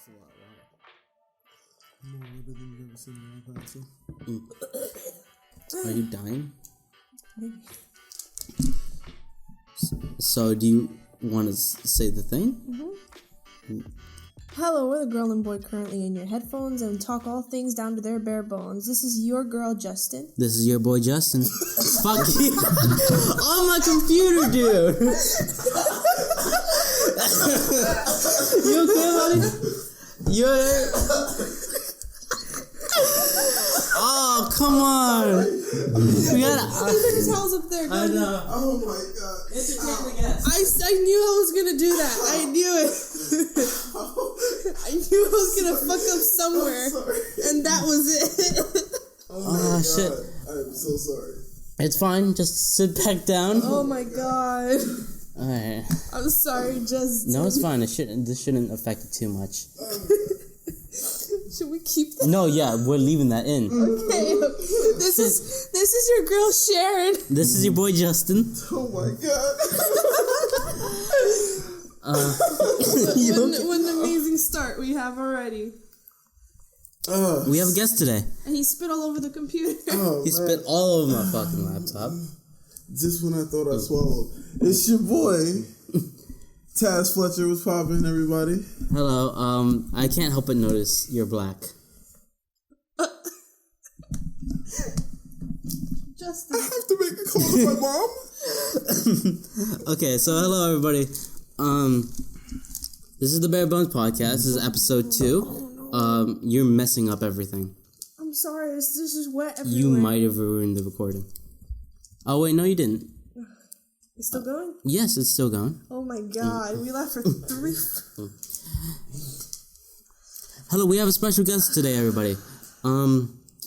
That's a lot of water. More water than you've ever seen in my life, actually. Are you dying? Maybe. So do you want to say the thing? Mm-hmm. Hello, we're the girl and boy currently in your headphones and talk all things down to their bare bones. This is your girl, Justin. This is your boy, Justin. Fuck you. On my computer, dude. You okay, buddy? You're... Oh, come on. We gotta... There's towels up there. I know. Oh my god. Entertain the guest. I knew I was gonna do that. I knew it. I knew I was gonna fuck up somewhere, and that was it. Oh shit. I'm so sorry. It's fine. Just sit back down. Oh my god. Alright. I'm sorry, Justin. No, it's fine. This shouldn't affect it too much. Should we keep that? No, yeah, we're leaving that in. Okay. This is your girl Sharon. This is your boy Justin. Oh my god. What an amazing start we have already. We have a guest today. And he spit all over the computer. Oh, He spit all over my fucking laptop. Just when I thought I swallowed. It's your boy, Taz Fletcher. Was popping, everybody? Hello, I can't help but notice you're black. Justin. I have to make a call to my mom. Okay, so hello everybody. This is the Bare Bones Podcast. This is episode 2. Oh, no. You're messing up everything. I'm sorry, this is wet everywhere. You might have ruined the recording. Oh wait, no you didn't. It's still going? Yes, it's still going. Oh my god, we left for 3... Hello, we have a special guest today, everybody.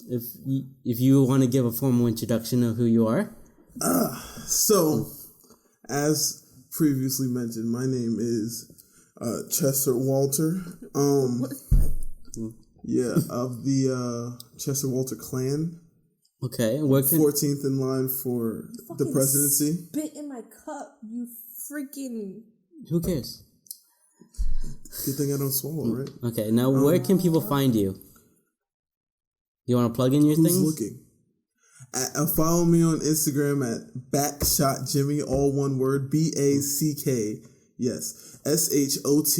If you want to give a formal introduction of who you are. So, as previously mentioned, my name is Chester Walter. Yeah, of the Chester Walter clan. Okay, where can... 14th in line for the presidency. Spit in my cup, you freaking... Who cares? Good thing I don't swallow, right? Okay, now where can people find you? You want to plug in your Who's things? looking? Follow me on Instagram at BackshotJimmy, all one word, BACK, yes, SHOT,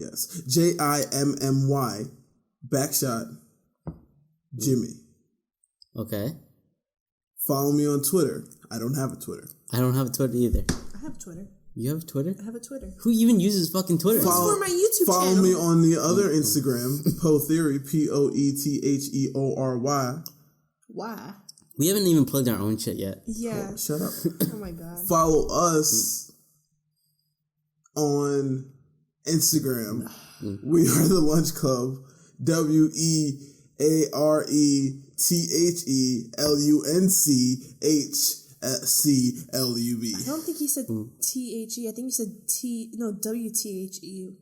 yes, JIMMY, Backshot Jimmy. Okay. Follow me on Twitter. I don't have a Twitter. I don't have a Twitter either. I have Twitter. You have Twitter? I have a Twitter. Who even uses fucking Twitter? It's for my YouTube Follow channel. me on the other Instagram, Poetheory, POETHEORY. Why? We haven't even plugged our own shit yet. Yeah. Oh, shut up. Oh my god. Follow us on Instagram. We are the Lunch Club. WEARETHELUNCHCLUB. I don't think he said THE. I think he said WTHEU.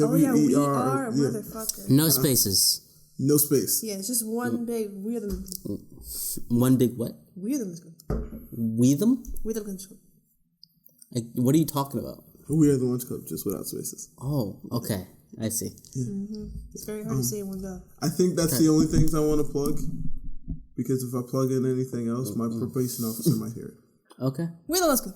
Oh yeah, we are a motherfucker. No spaces. No space. Yeah, it's just one big we're the One big what? we're the We them? we're the Like, what are you talking about? We are the Lunch Club, just without spaces. Oh, okay. I see. It's very hard to say in one go. I think that's the only things I want to plug. Because if I plug in anything else, my probation officer might hear it. Okay. We're the let's go.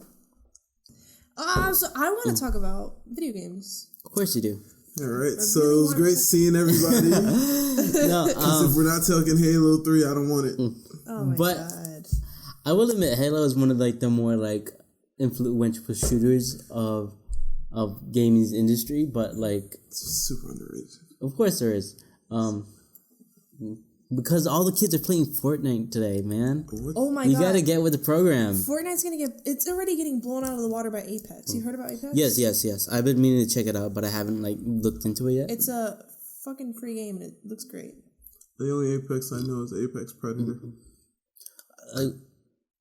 So I want to talk about video games. Of course you do. All right, so it was great seeing everybody. No, If we're not talking Halo 3, I don't want it. Oh my But- god. I will admit, Halo is one of like the more like influential shooters of gaming's industry, but like, It's super underrated. of course there is. Because all the kids are playing Fortnite today, man. Oh my You god. gotta get with the program. Fortnite's it's already getting blown out of the water by Apex. You heard about Apex? Yes. I've been meaning to check it out, but I haven't like looked into it yet. It's a fucking free game and it looks great. The only Apex I know is Apex Predator.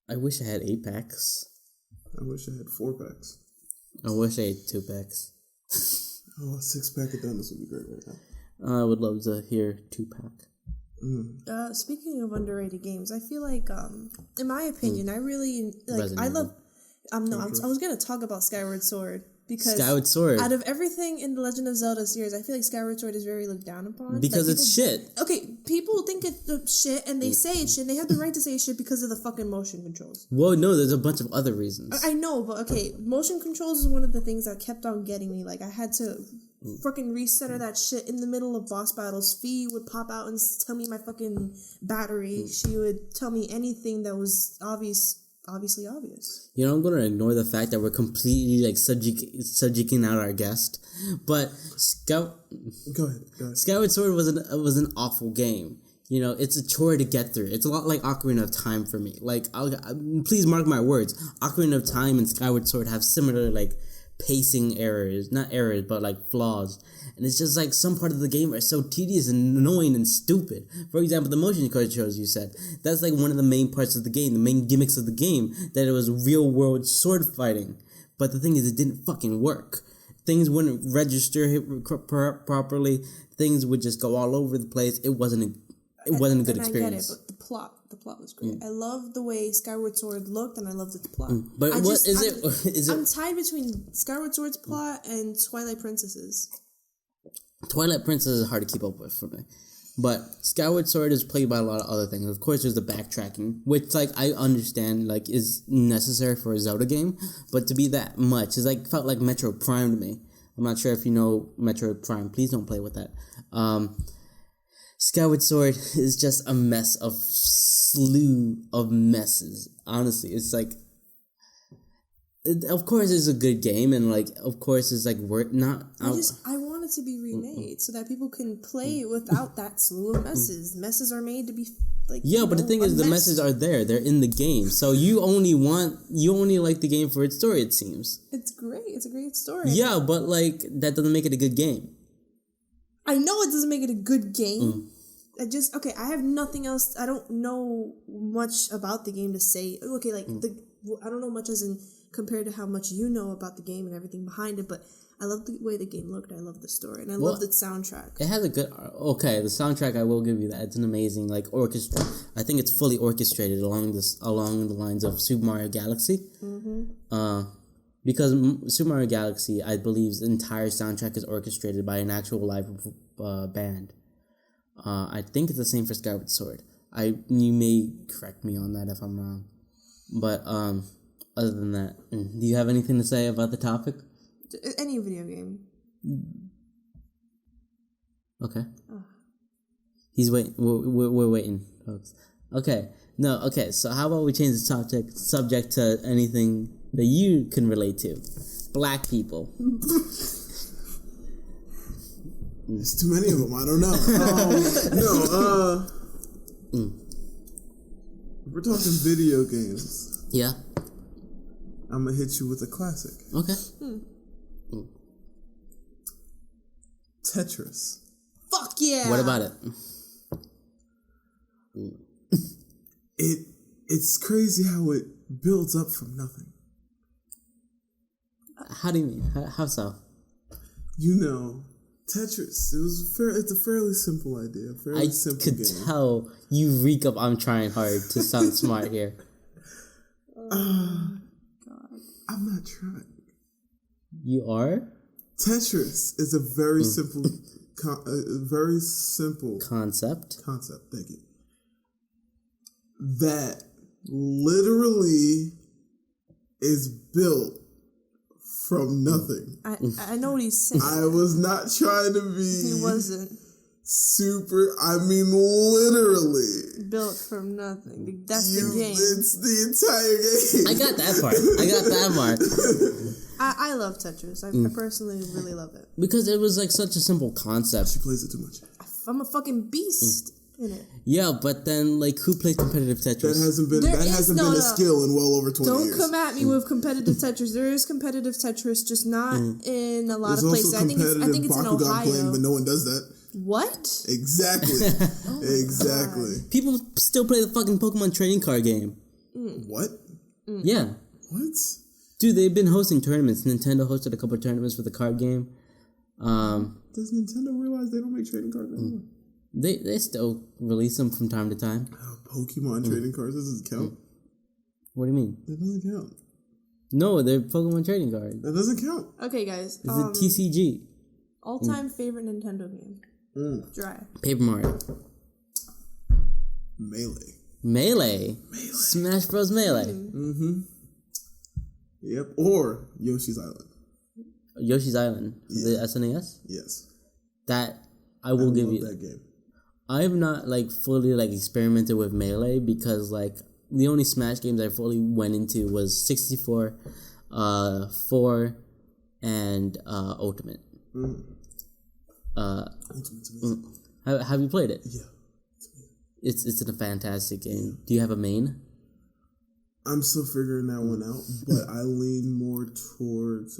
I wish I had 8-packs. I wish I had 4-packs. I wish I had 2-packs. Oh, a 6-pack of donuts would be great right now. I would love to hear 2-pack. Speaking of underrated games, I feel like, in my opinion, I really, like, Resident I Evil. love, I was gonna talk about Skyward Sword. Because Skyward Sword. out of everything in the Legend of Zelda series, I feel like Skyward Sword is very looked down upon. Because like, it's shit. Okay, people think it's shit, and they say it's shit, and they have the right to say it's shit because of the fucking motion controls. Well, no, there's a bunch of other reasons. I know, but okay, motion controls is one of the things that kept on getting me. Like, I had to fucking recenter that shit in the middle of boss battles. Fee would pop out and tell me my fucking battery. She would tell me anything that was obviously obvious. You know, I'm gonna ignore the fact that we're completely like subjecting out our guest, but Go ahead. Skyward Sword was an awful game. You know, it's a chore to get through. It's a lot like Ocarina of Time for me. Like, please mark my words. Ocarina of Time and Skyward Sword have similar like pacing errors, not errors, but like flaws. And it's just like some part of the game are so tedious and annoying and stupid. For example, the motion controls you said. That's like one of the main parts of the game, the main gimmicks of the game, that it was real world sword fighting. But the thing is, it didn't fucking work. Things wouldn't register properly. Things would just go all over the place. It wasn't a good experience. I get it, but the plot was great. I love the way Skyward Sword looked, and I loved the plot. But I'm tied between Skyward Sword's plot and Twilight Princess's. Twilight Princess is hard to keep up with for me. But Skyward Sword is played by a lot of other things. Of course, there's the backtracking, which, like, I understand, like, is necessary for a Zelda game. But to be that much, felt like Metroid Prime to me. I'm not sure if you know Metroid Prime. Please don't play with that. Skyward Sword is just a mess of slew of messes. Honestly, it's like... Of course, it's a good game, and, like, of course, it's, like, I want it to be remade so that people can play without that slew of messes. Messes are made to be, like... Yeah, but the thing is, the messes are there. They're in the game. So you only like the game for its story, it seems. It's great. It's a great story. Yeah, but, like, that doesn't make it a good game. I know it doesn't make it a good game. I have nothing else. I don't know much about the game to say. Okay, like, I don't know much as in compared to how much you know about the game and everything behind it, but I love the way the game looked. I love the story, and I love the soundtrack. It has a good... Okay, the soundtrack, I will give you that. It's an amazing, like, orchestra. I think it's fully orchestrated along the lines of Super Mario Galaxy. Mm-hmm. Because Super Mario Galaxy, I believe, the entire soundtrack is orchestrated by an actual live band. I think it's the same for Skyward Sword. You may correct me on that if I'm wrong. But, other than that, do you have anything to say about the topic? Any video game. Okay. He's waiting. We're waiting, folks. Okay. No, okay. So how about we change the subject to anything that you can relate to? Black people. There's too many of them. I don't know. If we're talking video games. Yeah. I'm gonna hit you with a classic. Okay. Tetris. Fuck yeah! What about it? It's crazy how it builds up from nothing. How do you mean? How so? You know, Tetris. It's a fairly simple idea. Simple game. I could tell you reek of I'm trying hard to sound smart here. God. I'm not trying. You are? Tetris is a very simple, concept. Thank you. That literally is built from nothing. I know what he's saying. I was not trying to be. He wasn't. Super, I mean, literally. Built from nothing. That's the game. It's the entire game. I got that part. I love Tetris. I personally really love it. Because it was like such a simple concept. She plays it too much. I'm a fucking beast in it. Yeah, but then, like, who plays competitive Tetris? That hasn't been a skill in well over 20 years. Don't come at me with competitive Tetris. There is competitive Tetris, just not in a lot of places. I think it's in Ohio. Playing, but no one does that. What? Exactly. Exactly. God. People still play the fucking Pokemon trading card game. What? Yeah. What? Dude, they've been hosting tournaments. Nintendo hosted a couple of tournaments for the card game. Does Nintendo realize they don't make trading cards anymore? They still release them from time to time. Pokemon trading cards, doesn't count. What do you mean? It doesn't count. No, they're Pokemon trading cards. That doesn't count. Okay, guys. It's a TCG. All-time favorite Nintendo game. Dry. Paper Mario. Melee. Smash Bros. Melee. Yep. Or Yoshi's Island. Yoshi's Island. The SNES? Yes. That I will give you. That game. I have not like fully like experimented with Melee because like the only Smash games I fully went into was 64, 4, and Ultimate. Have you played it? Yeah. It's a fantastic game. Do you have a main? I'm still figuring that one out, but I lean more towards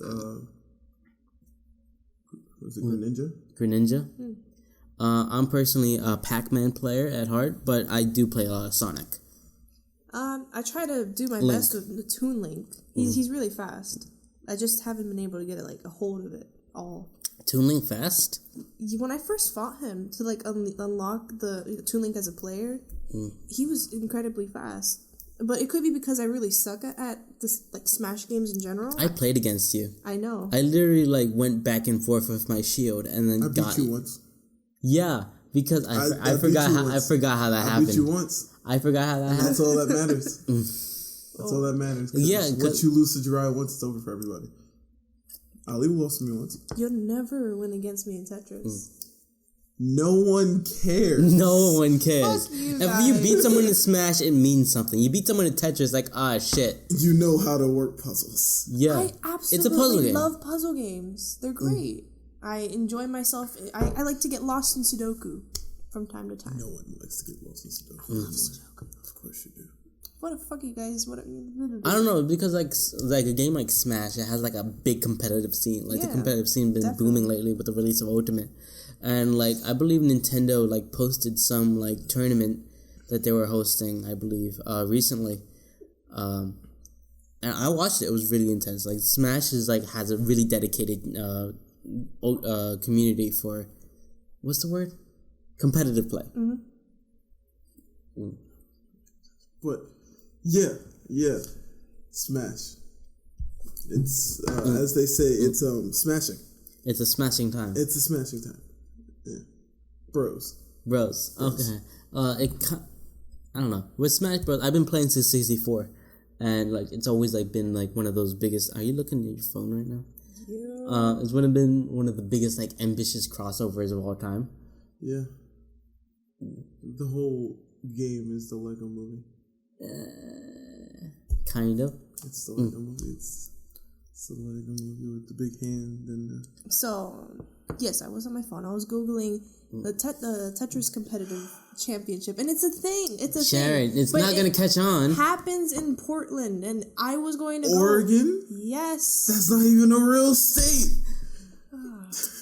was it Greninja? Greninja? I'm personally a Pac-Man player at heart, but I do play a lot of Sonic. I try to do my best with the Toon Link. He's really fast. I just haven't been able to get a hold of it all. Toon Link fast? When I first fought him to unlock the Toon Link as a player, he was incredibly fast. But it could be because I really suck at this Smash games in general. I played against you. I know. I literally went back and forth with my shield and then beat you once. Yeah, because I forgot how that happened. I beat you once. I forgot how that happened. That's all that matters. That's all that matters. Yeah, once you lose to Jiraiya once, it's over for everybody. Ali lost to me once. You'll never win against me in Tetris. No one cares. No one cares. Fuck you if guys. you beat someone in Smash, it means something. You beat someone in Tetris, like, shit. You know how to work puzzles. Yeah. I absolutely it's a puzzle game. love puzzle games. They're great. I enjoy myself. I like to get lost in Sudoku from time to time. No one likes to get lost in Sudoku. Of course you do. What the fuck, you guys? What? I don't know, because like a game like Smash, it has like a big competitive scene. Like the competitive scene been booming lately with the release of Ultimate. And like I believe Nintendo like posted some like tournament that they were hosting, I believe, recently. And I watched it. It was really intense. Like Smash is like has a really dedicated community for what's the word? Competitive play. But yeah, Smash. It's as they say, it's smashing. It's a smashing time. It's a smashing time. Yeah, bros. Okay. I don't know. With Smash Bros, I've been playing since 64, and like it's always like been like one of those biggest. Are you looking at your phone right now? Yeah. It's been one of the biggest like ambitious crossovers of all time. Yeah. The whole game is the Lego movie. Kind of. It's the Lego movie. It's the Lego movie with the big hand and. So, yes, I was on my phone. I was googling the Tetris competitive championship, and it's a thing. It's a Sharon, thing. it's not gonna catch on. Happens in Portland, and I was going to Oregon. Go. Yes. That's not even a real state.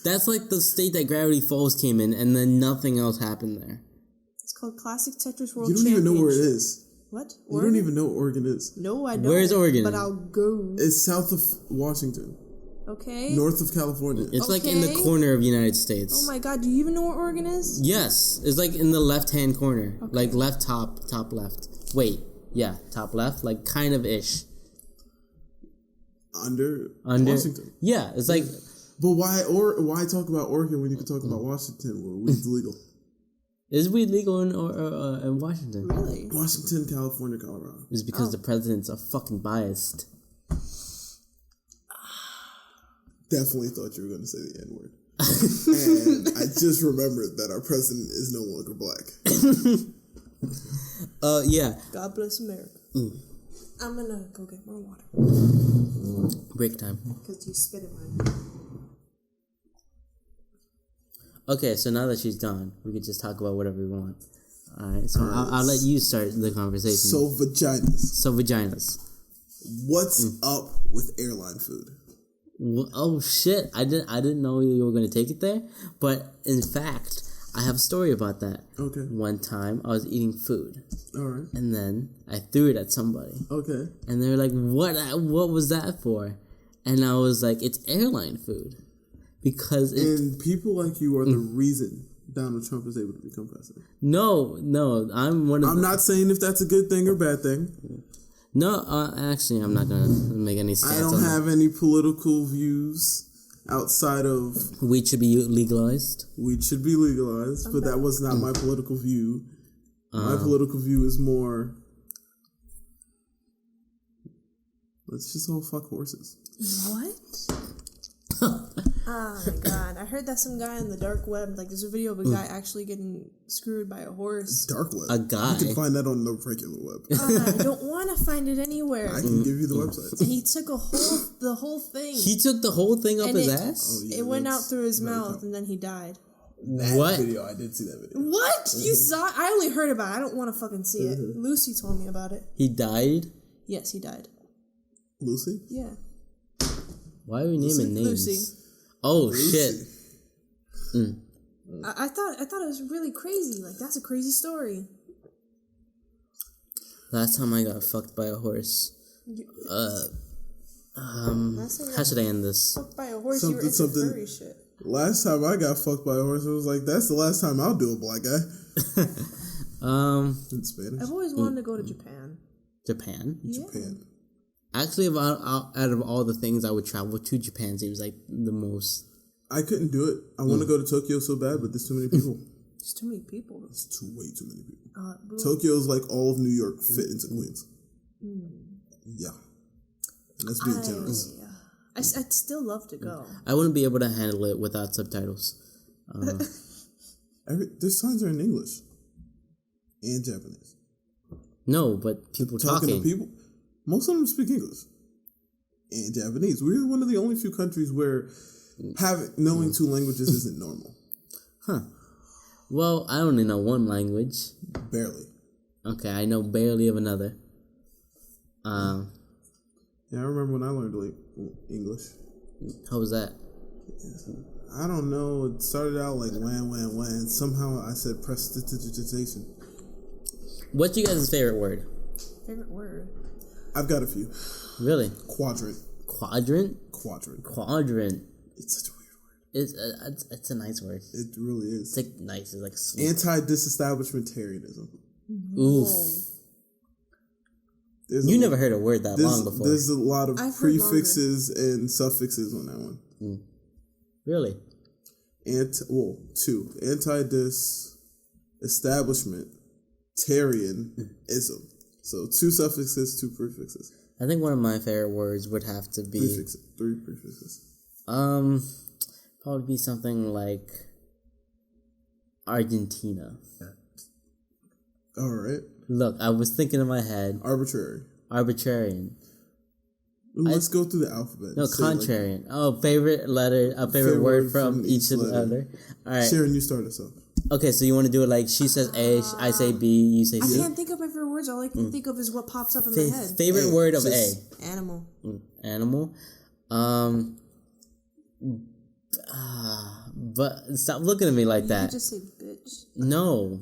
That's like the state that Gravity Falls came in, and then nothing else happened there. It's called Classic Tetris World Championship. You don't even know where it is. What? Oregon? You don't even know what Oregon is. No, I don't. Where's Oregon? But I'll go. It's south of Washington. Okay. North of California. It's like in the corner of the United States. Oh my god, do you even know where Oregon is? Yes. It's like in the left-hand corner. Okay. Like left top left. Wait. Yeah, top left. Like kind of ish. Under Washington. Yeah, it's like... But why talk about Oregon when you can talk about Washington where weed's legal? Is weed legal in Washington? Really? Washington, California, Colorado. It's because the presidents are fucking biased. Definitely thought you were going to say the N-word. And I just remembered that our president is no longer black. Yeah. God bless America. I'm going to go get more water. Break time. Because you spit in my... Okay, so now that she's gone, we could just talk about whatever we want. Alright, so I'll let you start the conversation. So vaginas. What's up with airline food? Oh shit! I didn't know you were gonna take it there, but in fact, I have a story about that. Okay. One time, I was eating food. All right. And then I threw it at somebody. Okay. And they were like, "What was that for?" And I was like, "It's airline food." Because and people like you are the reason Donald Trump is able to become president. No, I'm one of. I'm not saying if that's a good thing or bad thing. No, actually, I'm not gonna make any stance I don't have any political views outside of weed should be legalized. weed should be legalized, but that was not my political view. My political view is more, let's just all fuck horses. What? Oh my god! I heard that some guy on the dark web, like there's a video of a guy actually getting screwed by a horse. Dark web. A guy. You can find that on the regular web. I don't want to find it anywhere. I can give you the websites. And he took the whole thing. He took the whole thing up And his it- ass? Oh, yeah, It went out that's through his very mouth, common. and then he died. That What? video, I did see that video. What? You saw it? I only heard about it. I don't want to fucking see it. Lucy told me about it. He died? Yes, he died. Lucy? Yeah. Why are we naming names? Lucy. Oh, Lucy. shit. I thought it was really crazy. Like, that's a crazy story. Last time I got fucked by a horse. How should I end this? Fucked by a horse, you were Something- into furry shit. Last time I got fucked by a horse, I was like, that's the last time I'll do a black guy. In Spanish. I've always wanted to go to Japan. Japan? Yeah. Japan. Actually, out of all the things I would travel to, Japan seems like the most. I couldn't do it. I want to go to Tokyo so bad, but there's too many people. There's too many people. There's way too many people. Boo. Tokyo's like all of New York fit into Queens. Yeah. And that's being generous. I'd still love to go. I wouldn't be able to handle it without subtitles. Their signs are in English and Japanese. No, but people Talking talking. to people, most of them speak English and Japanese. We're one of the only few countries where knowing two languages isn't normal. Huh. Well, I only know one language. Barely. Okay, I know barely of another. Yeah, I remember when I learned like English. How was that? I don't know. It started out like when. Somehow I said prestidigitation. What's you guys' favorite word? Favorite word? I've got a few. Really? Quadrant. Quadrant? Quadrant. Quadrant. It's such a weird word. It's a nice word. It really is. It's like nice. It's like sweet. Anti-disestablishmentarianism. Oof. You a- never never heard a word that long before. There's a lot of I've heard prefixes and suffixes on that one. Really? Two. Anti-disestablishmentarianism. So 2 suffixes, 2 prefixes. I think one of my favorite words would have to be 3 prefixes. probably be something like Argentina. All right. Look, I was thinking in my head Arbitrary. arbitrarian. Ooh, let's go through the alphabet. No, Say, like, contrarian. favorite letter, a favorite word from each of the other. All right. Sharon, you start us off. Okay, so you want to do it like she says A, I say B, you say I C. can't think of my favorite words. All I can think of is what pops up in my head. Favorite A, word of just- Animal. Animal. But stop looking at me like You that. just say bitch. No.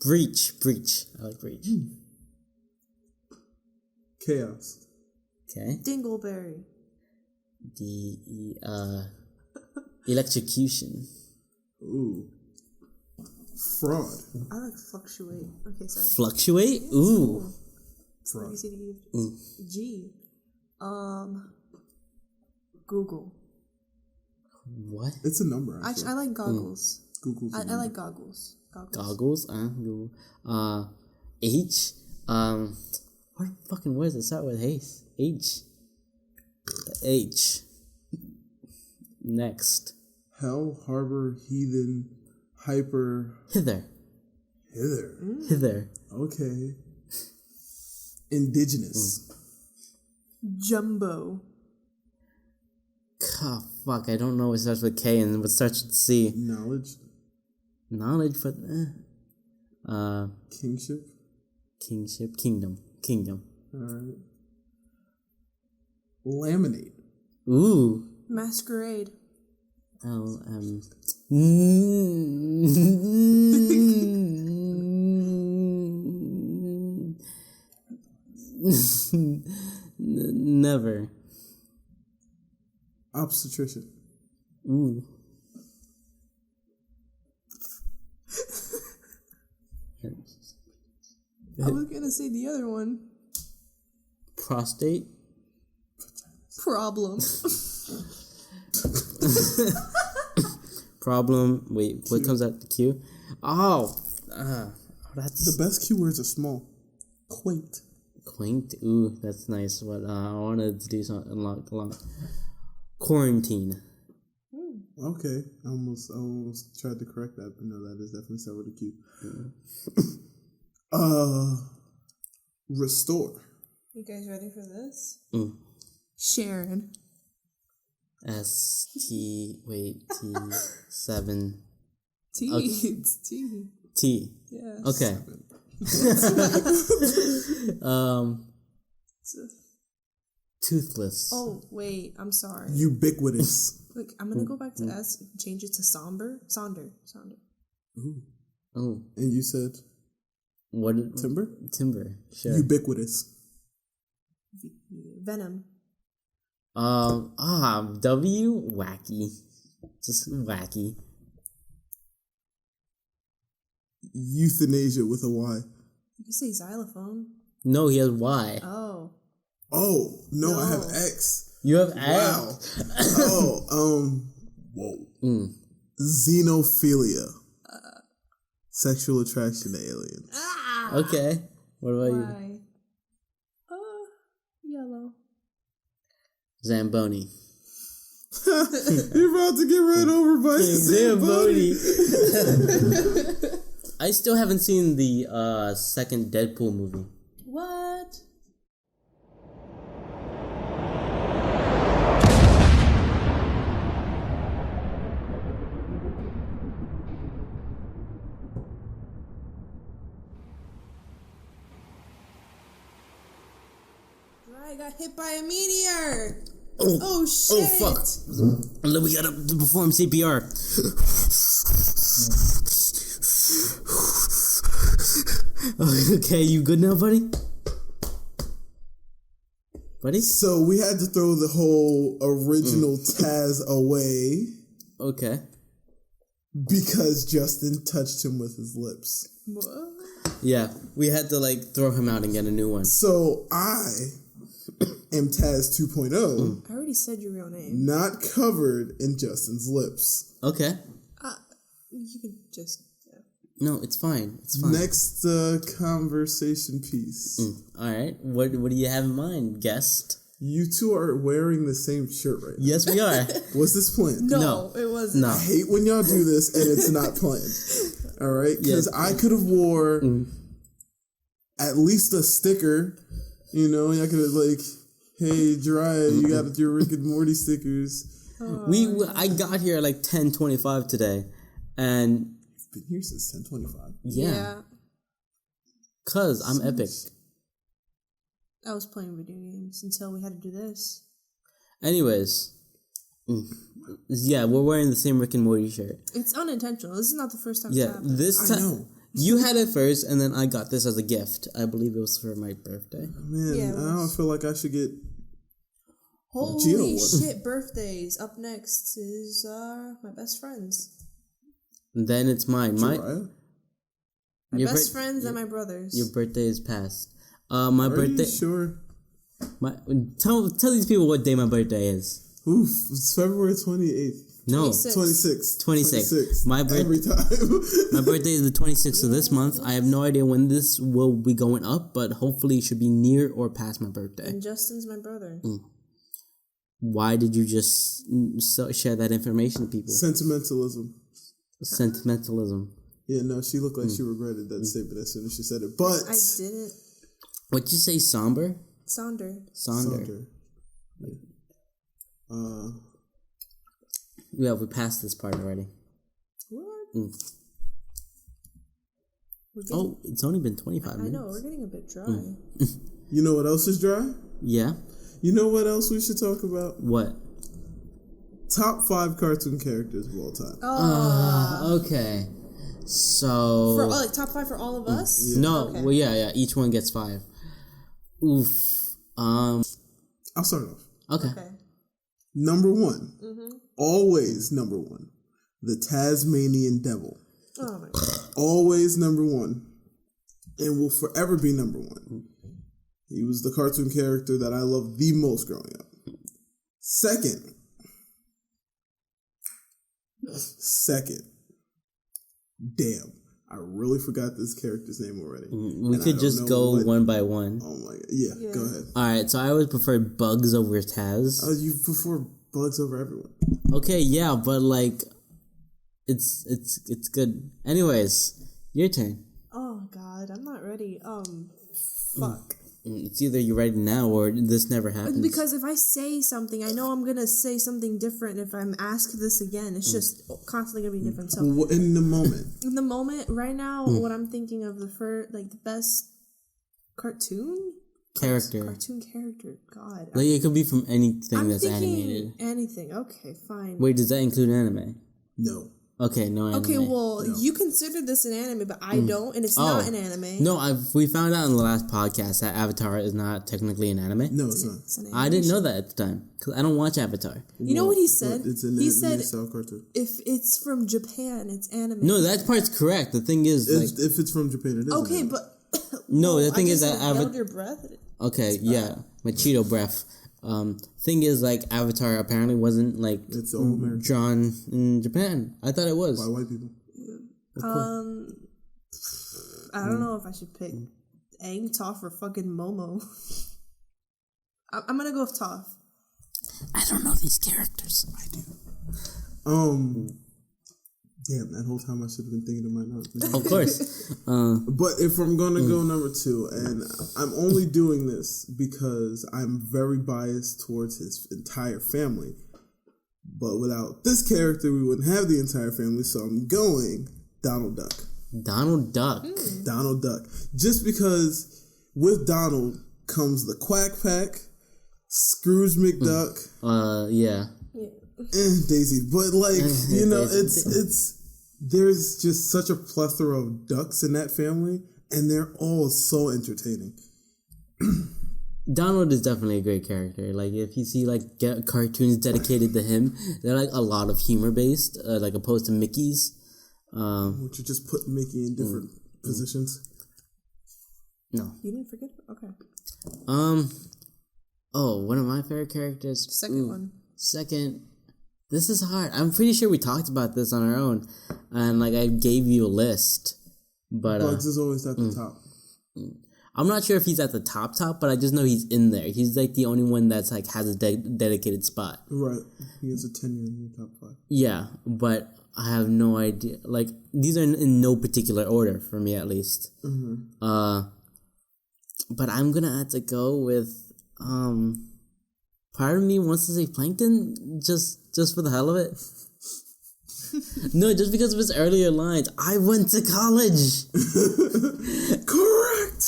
Breach. I like breach. Chaos. Okay. Dingleberry. Electrocution. Ooh. Fraud. I like fluctuate. Okay, sorry. Fluctuate? Ooh. Fraud. G. Google. What? It's a number, actually. Actually, I like goggles. Google's a I number. like goggles. Goggles? Google. H. What fucking words that start with H? H. Next. Hell, harbor, heathen, hyper, Hither. Okay. Indigenous. Jumbo. Oh, fuck, I don't know what starts with K and what starts with C. Knowledge. Knowledge, but Kingship. kingship, kingdom. Alright. Laminate. Ooh. Masquerade. Never. Obstetrician. Ooh. I was gonna say the other one. Prostate. Problem. Problem. Wait, what comes after Q? Oh, that's The best keywords are small. Quaint. quaint. Ooh, that's nice. But I wanted to do something along. Quarantine. Okay, I almost tried to correct that, but no, that is definitely start with a Q. Restore. You guys ready for this? Mm. Sharon. T 7 T. Okay. It's T. T. Yes. Okay. Toothless. Oh, wait. I'm sorry. Ubiquitous. Look, I'm going to go back to S and change it to somber. Sonder. Ooh. Oh. And you said What? timber? Timber. Sure. Ubiquitous. Venom. W. Wacky. Just wacky. Euthanasia with a Y. You can say xylophone. No, he has Y. Oh. Oh, no, I have No. X. You have Wow. X. Whoa. Mm. Xenophilia. Sexual attraction to aliens. Ah! Okay. What about you? Why? Yellow. Zamboni. You're about to get ran over by Zamboni. I still haven't seen the second Deadpool movie. What? I got hit by a meteor. Oh shit. Oh fuck. We gotta perform CPR. Okay, you good now, buddy? Buddy? So we had to throw the whole original Taz away Okay. because Justin touched him with his lips. What? Yeah, we had to throw him out and get a new one. So I am Taz 2.0, I already said your real name. not covered in Justin's lips. Okay. You can just. Yeah. No, it's fine. It's fine. Next conversation piece. All right. What do you have in mind, guest? You two are wearing the same shirt right now. Yes, we are. Was this planned? No, it wasn't. No. I hate when y'all do this and it's not planned. All right? Because I could have wore at least a sticker. You know, I could have hey, Jiraiya, you got your Rick and Morty stickers. I got here at 10:25 today, and You've been here since 10:25. yeah, cause I'm epic. I was playing video games until we had to do this. Anyways, yeah, we're wearing the same Rick and Morty shirt. It's unintentional. This is not the first time it's Yeah, happened. this I time know. you had it first, and then I got this as a gift. I believe it was for my birthday. Man, Yeah, it I don't feel like I should get... Gino Holy one. shit, birthdays. Up next is my best friends. And then it's mine. Jiraiya? My Your best friends and my brothers. Your birthday is past. My Are birthday. you sure? Tell these people what day my birthday is. Oof, it's February 28th. No, 26. 26. My Every time. My birthday is the 26th of this month. I have no idea when this will be going up, but hopefully it should be near or past my birthday. And Justin's my brother. Why did you just share that information to people? Sentimentalism. Sentimentalism. Yeah, no, she looked like she regretted that statement as soon as she said it. But I didn't. What'd you say, somber? Sonder. Sonder. Yeah, we passed this part already. What? Oh, it's only been 25 minutes. I know, we're getting a bit dry. you know what else is dry? Yeah? You know what else we should talk about? What? Top 5 cartoon characters of all time. Okay. So... For top 5 for all of us? Yeah. No, Okay. well, yeah, each one gets 5. Oof. I'll start off. Okay. Number 1. Always number 1. The Tasmanian Devil. Oh my god. Always number 1. And will forever be number 1. He was the cartoon character that I loved the most growing up. Second, damn, I really forgot this character's name already. We could just go one by one. Oh my god, yeah, go ahead. Alright, so I always prefer Bugs over Taz. Oh, you prefer Bugs over everyone. Okay, yeah, but like, it's good. Anyways, your turn. Oh god, I'm not ready. Fuck. It's either you're ready now or this never happens. Because if I say something, I know I'm gonna say something different. If I'm asked this again, it's just constantly gonna be different. So in the moment, right now, what I'm thinking of the best cartoon character. God, like it could be from anything that's animated. Anything. Okay, fine. Wait, does that include anime? No. Okay, no anime. Okay, well, you consider this an anime, but I don't, and it's not an anime. No, we found out in the last podcast that Avatar is not technically an anime. No, it's not. It's an I didn't know that at the time, because I don't watch Avatar. You know what he said? He said cartoon. If it's from Japan, it's anime. No, that part's correct. The thing is, if it's from Japan, it is. Okay, but... no, the thing is that held your breath. Okay, yeah, my Cheeto breath. Thing is, like, Avatar apparently wasn't, like, it's all American. Drawn in Japan. I thought it was. By white people. I don't know if I should pick Aang, Toph, or fucking Momo. I'm gonna go with Toph. I don't know these characters. I do. Damn, that whole time I should have been thinking of my notes. Of course. But if I'm going to go number 2, and I'm only doing this because I'm very biased towards his entire family. But without this character, we wouldn't have the entire family, so I'm going Donald Duck. Donald Duck. Donald Duck. Just because with Donald comes the Quack Pack, Scrooge McDuck. Yeah. Daisy, but like you know, it's there's just such a plethora of ducks in that family, and they're all so entertaining. Donald is definitely a great character. Like if you see like cartoons dedicated to him, they're like a lot of humor based, like opposed to Mickey's. Would you just put Mickey in different positions? No, you didn't forget. Okay. Oh, one of my favorite characters. Second one. Second. This is hard. I'm pretty sure we talked about this on our own, and like I gave you a list, but Bugs is always at the top. I'm not sure if he's at the top, but I just know he's in there. He's like the only one that's like has a dedicated spot. Right, he has a tenure in your top 5. Yeah, but I have no idea. Like these are in no particular order for me, at least. But I'm gonna have to go with Part of me wants to say Plankton, just for the hell of it. No, just because of his earlier lines. I went to college. Correct.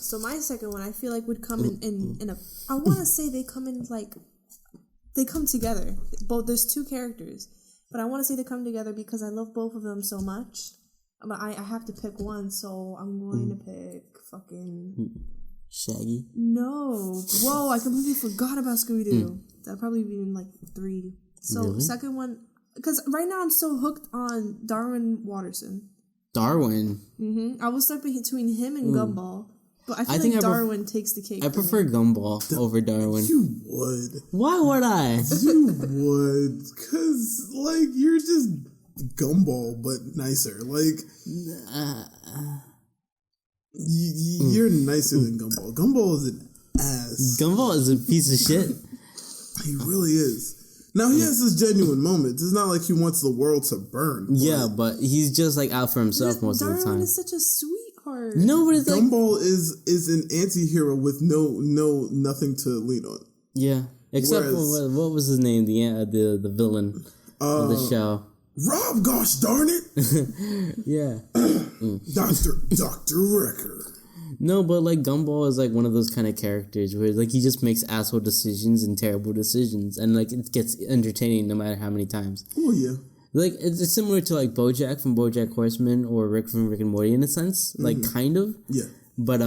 So my second one, I feel like would come in a. I want to say they come together. Both there's 2 characters, but I want to say they come together because I love both of them so much. But I have to pick one, so I'm going to pick fucking Shaggy. No. Whoa, I completely forgot about Scooby-Doo. That'd probably be in like 3. So really? Second one, because right now I'm so hooked on Darwin Watterson. Darwin? I was stuck between him and Gumball. But I feel like Darwin takes the cake. I prefer Gumball over Darwin. You would. Why would I? You would. Because, like, you're just Gumball, but nicer. Like, you're nicer than Gumball. Gumball is an ass. Gumball is a piece of shit. He really is. Now, he has his genuine moments. It's not like he wants the world to burn. Yeah, but he's just, like, out for himself most of the time. Darwin is such a sweetheart. No, but it's like... Gumball is an anti-hero with nothing to lean on. Yeah. Except for, what was his name? The villain of the show. Rob, gosh darn it! Yeah. Dr. Wrecker. No, but like Gumball is like one of those kind of characters where like he just makes asshole decisions and terrible decisions, and like it gets entertaining no matter how many times. Oh yeah. Like it's similar to like BoJack from BoJack Horseman or Rick from Rick and Morty in a sense, like kind of. Yeah. But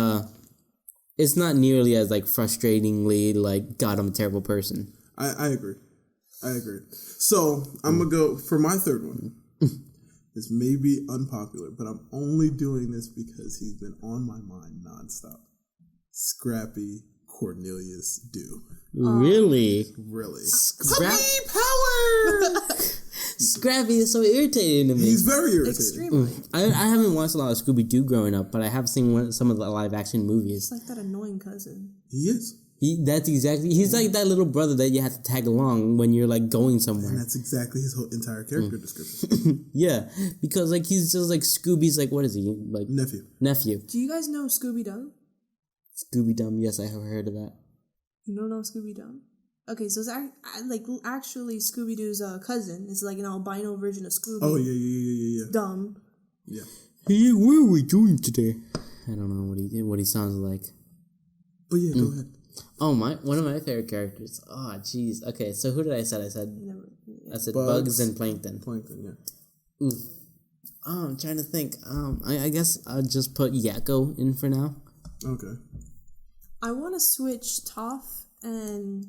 it's not nearly as like frustratingly like God, I'm a terrible person. I agree. So I'm gonna go for my third one. This may be unpopular, but I'm only doing this because he's been on my mind nonstop. Scrappy Cornelius do. Really? Really. Power! Scrappy is so irritating to me. He's very irritating. Extremely. I haven't watched a lot of Scooby-Doo growing up, but I have seen some of the live-action movies. It's like that annoying cousin. He is. He's like that little brother that you have to tag along when you're like going somewhere. And that's exactly his whole entire character description. Yeah, because like he's just like Scooby's like, what is he? Like Nephew. Do you guys know Scooby-Doo? Scooby-Dum, yes, I have heard of that. You don't know Scooby-Doo? Okay, so it's actually Scooby-Doo's cousin. It's like an albino version of Scooby. Oh, yeah. Dumb. Yeah. Hey, what are we doing today? I don't know what he sounds like. But yeah, go ahead. Oh, one of my favorite characters. Oh, jeez. Okay, so who did I say? I said Bugs and Plankton. Yeah. Ooh. Oh, I'm trying to think. I guess I'll just put Yakko in for now. Okay. I want to switch Toph and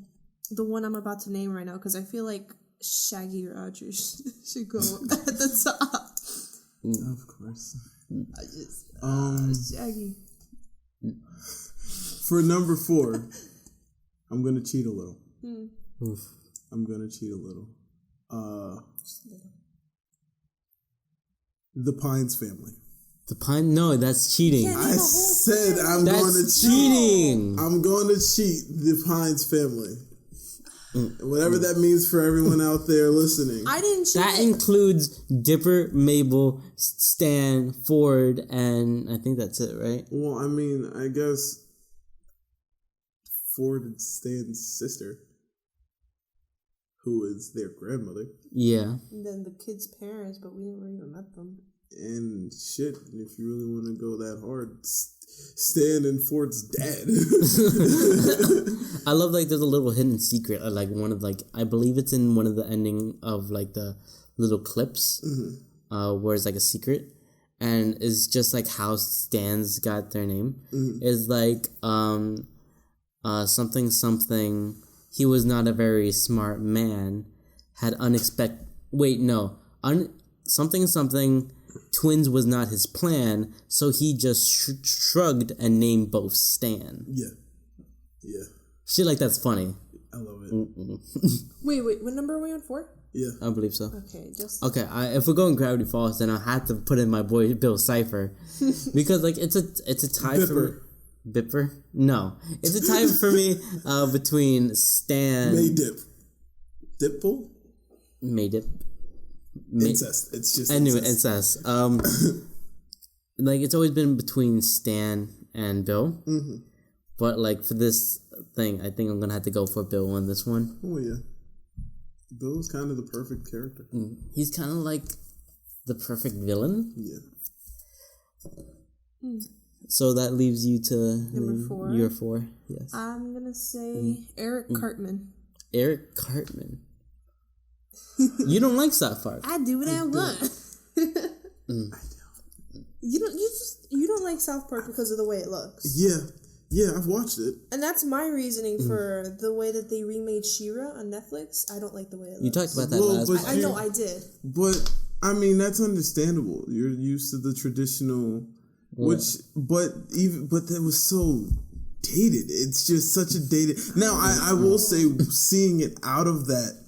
the one I'm about to name right now because I feel like Shaggy Rogers should go at the top. Of course. I just Shaggy. For number 4, I'm gonna cheat a little. Oof. I'm gonna cheat a little. The Pines family. The Pine? No, that's cheating. Yeah, I said I'm that's going to cheating. cheat. I'm going to cheat the Pines family. Whatever that means for everyone out there listening. I didn't cheat. That includes Dipper, Mabel, Stan, Ford, and I think that's it, right? Well, I mean, I guess Ford and Stan's sister, who is their grandmother. Yeah. And then the kids' parents, but we never even met them. And shit, if you really want to go that hard, Stan and Ford's dad. I love like there's a little hidden secret, like one of like I believe it's in one of the ending of like the little clips, where it's like a secret, and it's just like how Stan's got their name is like something. He was not a very smart man. Had unexpected. Wait, no, something. Twins was not his plan, so he just shrugged and named both Stan. Yeah. Shit like that's funny. I love it. Wait, what number are we on? 4? Yeah. I believe so. Okay, just... Okay, if we're going Gravity Falls, then I had to put in my boy Bill Cipher. Because, like, it's a tie for me. Bipper? No. It's a tie for me between Stan... Maydip. Dipple? Maydip. Incest. It's just anyway, incest. Like, it's always been between Stan and Bill. Mm-hmm. But, like, for this thing, I think I'm going to have to go for Bill on this one. Oh, yeah. Bill's kind of the perfect character. He's kind of like the perfect villain. Yeah. So that leaves you to... Number 4. Your 4, yes. I'm going to say Eric Cartman. Eric Cartman. You don't like South Park. I do what I want. I don't. You don't like South Park because of the way it looks. Yeah, I've watched it. And that's my reasoning for the way that they remade She-Ra on Netflix. I don't like the way it looks. You talked about that last I know I did. But I mean that's understandable. You're used to the traditional but that was so dated. It's just such a dated. Now I will say seeing it out of that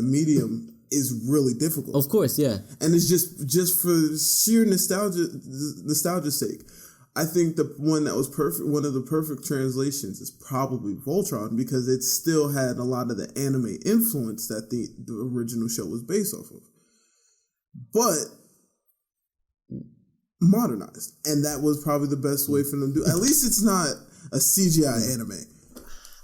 medium is really difficult. Of course, yeah. And it's just for sheer nostalgia's sake. I think the one that was perfect, one of the perfect translations is probably Voltron because it still had a lot of the anime influence that the original show was based off of. But modernized. And that was probably the best way for them to do. At least it's not a CGI anime.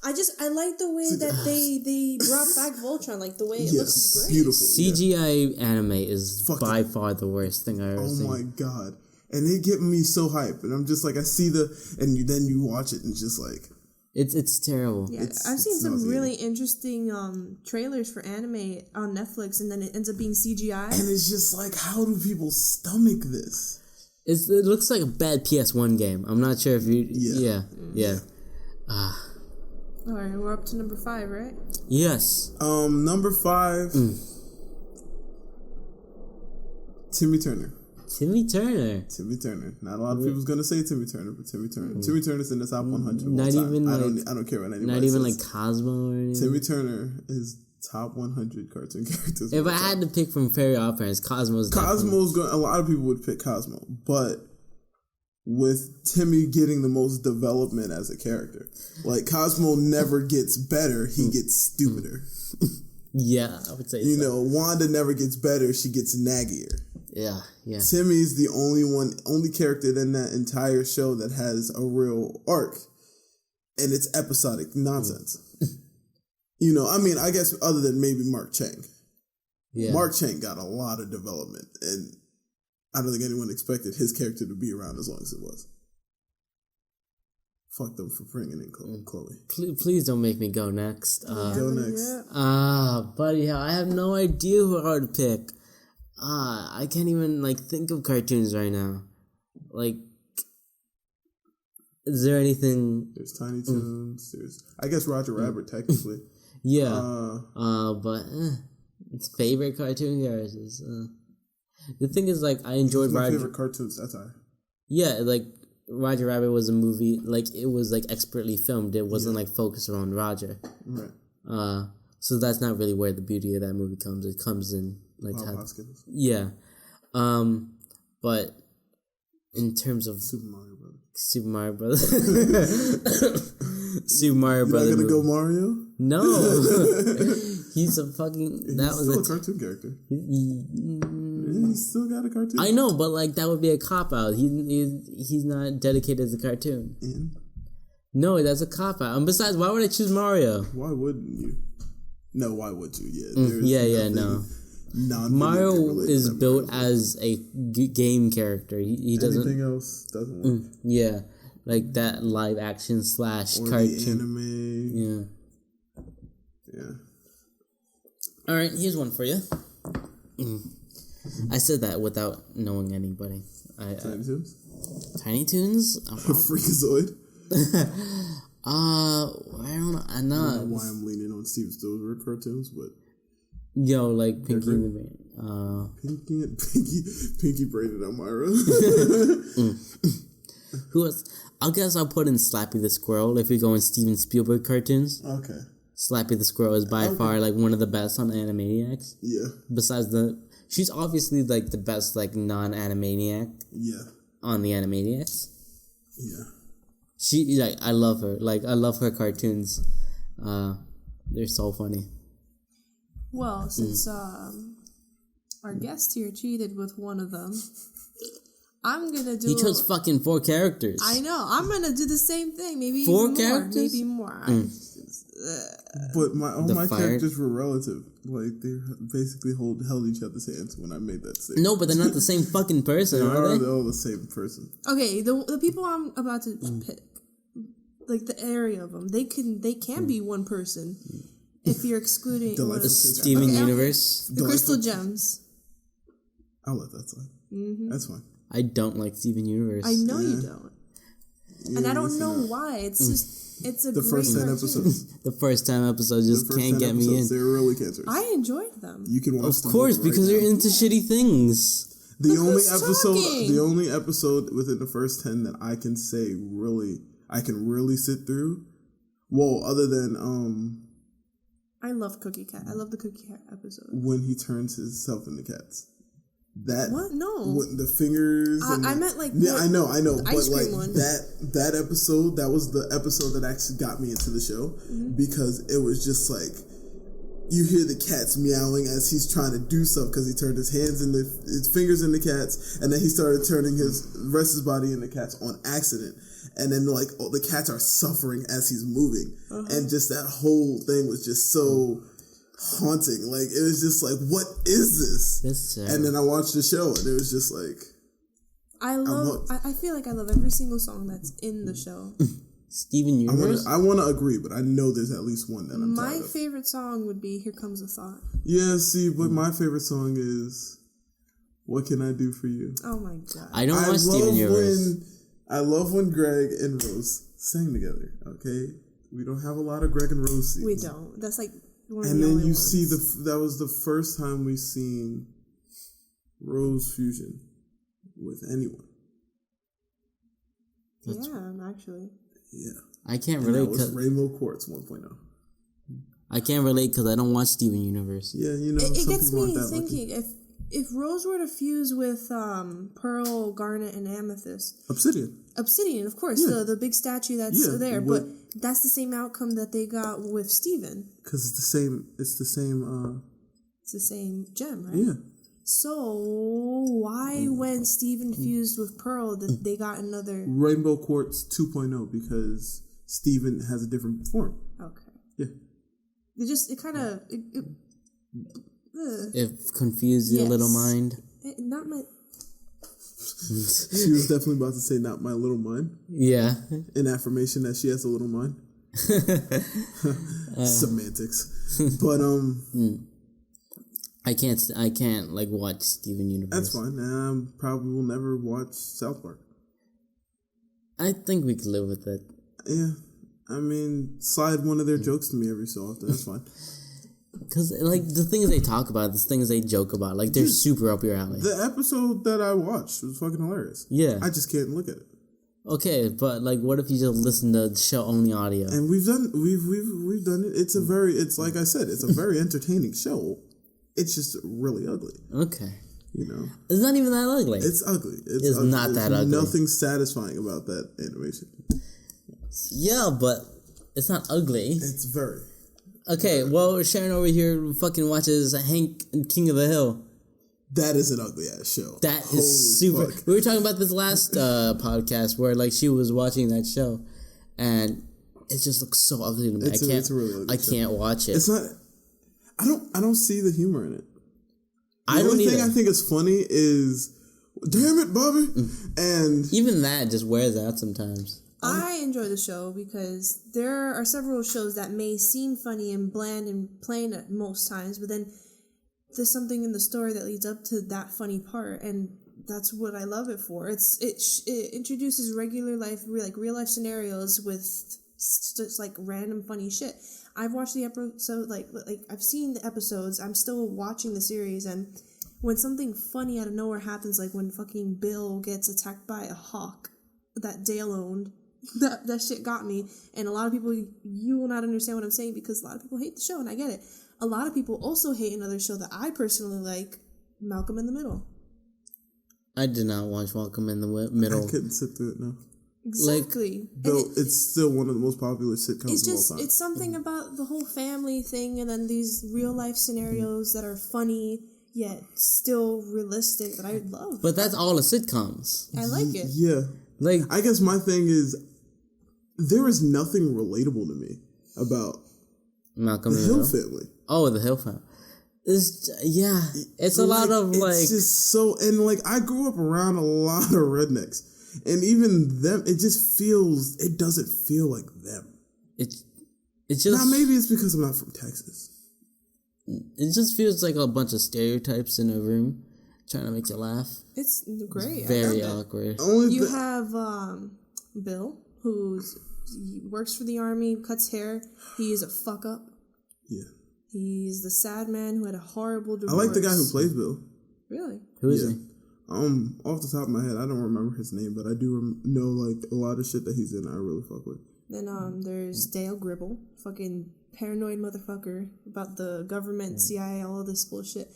I like the way that they brought back Voltron. Like the way it looks is great. Beautiful. CGI anime is by far the worst thing I've ever seen. Oh my god. And they get me so hyped. And I'm just like, I see then you watch it and it's just like... It's terrible. Yeah, I've seen some really interesting trailers for anime on Netflix and then it ends up being CGI. And it's just like, how do people stomach this? It looks like a bad PS1 game. I'm not sure if you... Yeah. All right, we're up to number 5, right? Yes. Number 5... Timmy Turner. Timmy Turner. Timmy Turner. Not a lot of people's gonna say Timmy Turner, but Timmy Turner. Timmy Turner's in the top 100. Not even like I don't care what anybody not even says. like Cosmo or anything. Timmy Turner is top 100 cartoon characters. If I had to pick from Fairy Godparents, Cosmo's going. A lot of people would pick Cosmo, but with Timmy getting the most development as a character, like Cosmo never gets better; he gets stupider. Yeah, I would say. You know, Wanda never gets better; she gets naggier. Yeah. Timmy's the only character in that entire show that has a real arc, and it's episodic nonsense. You know, I mean, I guess other than maybe Mark Chang. Yeah. Mark Chang got a lot of development, and I don't think anyone expected his character to be around as long as it was. Fuck them for bringing in Chloe. Please don't make me go next. Go next. Buddy, I have no idea who I would pick. I can't even, like, think of cartoons right now. Like, is there anything... There's Tiny Toons. There's, I guess, Roger Rabbit, technically. Yeah. But it's favorite cartoon characters. The thing is, like, I enjoyed my favorite cartoon satire. Yeah, like, Roger Rabbit was a movie, like, it was, like, expertly filmed. It wasn't, like, focused around Roger. Right. So that's not really where the beauty of that movie comes. It comes in, like... Hoskins. Yeah. But in terms of... Super Mario Brothers. Super Mario Brothers. You're not gonna go Mario? No. He's a fucking... He's still a cartoon character. He's still got a cartoon. I know, but, like, that would be a cop-out. He's not dedicated as a cartoon. And? No, that's a cop-out. And besides, why would I choose Mario? Why wouldn't you? No, why would you? No. Mario is built as a game character. He doesn't... Anything else doesn't work. Yeah. Like that live action / cartoon. The anime. Yeah. All right, here's one for you. I said that without knowing anybody. Tiny Toons? Tiny Toons? Freakazoid? I don't know. I don't know why I'm leaning on Steven Spielberg cartoons, but... Yo, like Pinky and the Brain. Pinky braided Elmira. Who else? I guess I'll put in Slappy the Squirrel if we go in Steven Spielberg cartoons. Okay. Slappy the Squirrel is by far like one of the best on Animaniacs. Yeah. Besides she's obviously like the best like non-Animaniac. Yeah. On the Animaniacs. Yeah. She like I love her. Like I love her cartoons. They're so funny. Well, since our guest here cheated with one of them, I'm gonna do. He chose fucking 4 characters. I know. I'm gonna do the same thing. Maybe 4 even characters. More, maybe more. But my characters were relative. Like they basically held each other's hands when I made that statement. No, but they're not the same fucking person, are they? They're all the same person. Okay, the people I'm about to pick, like the area of them, they can be one person. If you're excluding the Steven Universe, the Crystal Gems. I'll let that slide. Mm-hmm. That's fine. I don't like Steven Universe. I know you don't, and I don't know why. It's just it's a the great first 10 cartoon. episodes. The first 10 episodes just can't get me in. They're really cancerous. I enjoyed them. You can watch them. Of course, because you're into shitty things. The only episode within the first 10 that I can say I can really sit through. Well, other than I love Cookie Cat. I love the Cookie Cat episode. When he turns himself into cats. That what? No. The fingers. I meant like I know. But like one. that episode, that was the episode that actually got me into the show because it was just like you hear the cats meowing as he's trying to do stuff because he turned his fingers into cats and then he started turning his rest of his body into cats on accident. And then, like, the cats are suffering as he's moving. And just that whole thing was just so haunting. Like, it was just like, what is this? And then I watched the show, and it was just like... I feel like I love every single song that's in the show. Steven Universe? I want to agree, but I know there's at least one that I'm tired of. My favorite song would be Here Comes a Thought. Yeah, see, but my favorite song is What Can I Do For You? Oh, my God. I don't watch Steven Universe. I love when Greg and Rose sang together, okay? We don't have a lot of Greg and Rose scenes. We don't. That's like one of and the then only you ones. see that was the first time we seen Rose Fusion. with anyone. Actually. Yeah. I can't relate because Rainbow Quartz 1.0. I can't relate because I don't watch Steven Universe. Yeah, you know, it some gets people me aren't that thinking lucky. if Rose were to fuse with Pearl, Garnet, and Amethyst. Obsidian, of course, the big statue that's there, but that's the same outcome that they got with Steven. Because it's the same. It's the same gem, right? Yeah. So why, when Steven fused with Pearl, that they got another Rainbow Quartz 2.0 because Steven has a different form. Okay. Yeah. It confused your little mind. Not my. She was definitely about to say, "Not my little mind." Yeah. An affirmation that she has a little mind. Semantics, but I can't like watch Steven Universe. That's fine. Probably will never watch South Park. I think we could live with it. Yeah, I mean, slide one of their jokes to me every so often. That's fine. Because like the things they talk about, the things they joke about, like they're super up your alley. The episode that I watched was fucking hilarious. Yeah, I just can't look at it. Okay, but like, what if you just listen to the show only audio? And we've done it. It's like I said, it's a very entertaining show. It's just really ugly. Okay. You know, it's not even that ugly. It's ugly. It's ugly. Not that ugly. Nothing satisfying about that animation. Yeah, but it's not ugly. It's very. Okay, well, Sharon over here fucking watches Hank and King of the Hill. That is an ugly ass show. That is super. Fuck. We were talking about this last podcast where like she was watching that show, and it just looks so ugly to me. It's a really ugly show. Can't watch it. It's not. I don't see the humor in it. The only thing I think is funny is, damn it, Bobby, and even that just wears out sometimes. I enjoy the show because there are several shows that may seem funny and bland and plain at most times, but then there's something in the story that leads up to that funny part, and that's what I love it for. It introduces regular life, real life scenarios with just like random funny shit. I've watched the episode, like I've seen the episodes. I'm still watching the series, and when something funny out of nowhere happens, like when fucking Bill gets attacked by a hawk that Dale owned, that shit got me. And a lot of people, you will not understand what I'm saying because a lot of people hate the show, and I get it. A lot of people also hate another show that I personally like, Malcolm in the Middle. I did not watch Malcolm in the Middle. I couldn't sit through it, no. Exactly. Though it's still one of the most popular sitcoms of all time. It's something about the whole family thing and then these real life scenarios that are funny yet still realistic that I love. But that's all the sitcoms. I like it. Yeah. Like, I guess my thing is, there is nothing relatable to me about Malcolm the Hill family. Oh, the Hill family. It's a lot of like. It's just so, and like I grew up around a lot of rednecks, and even them, it doesn't feel like them. It's just. Now maybe it's because I'm not from Texas. It just feels like a bunch of stereotypes in a room, trying to make you laugh. It's great. It's very awkward. You have Bill, he works for the army, cuts hair. He is a fuck up. Yeah. He's the sad man who had a horrible divorce. I like the guy who plays Bill. Really? Who is he? Off the top of my head, I don't remember his name, but I do know like a lot of shit that he's in. I really fuck with. Then there's Dale Gribble, fucking paranoid motherfucker about the government, CIA, all of this bullshit.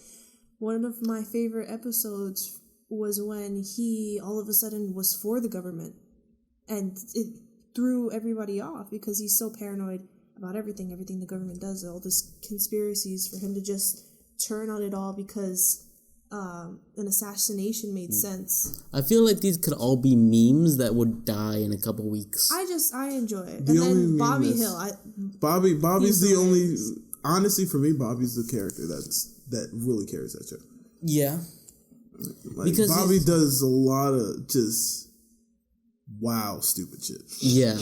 One of my favorite episodes was when he all of a sudden was for the government, and it threw everybody off because he's so paranoid about everything the government does, all these conspiracies, for him to just turn on it all because an assassination made sense. I feel like these could all be memes that would die in a couple weeks. I enjoy it. And then Bobby Hill. Bobby's the only, honestly for me, Bobby's the character that really carries that show. Yeah. Like, because Bobby does a lot of just stupid shit. Yeah.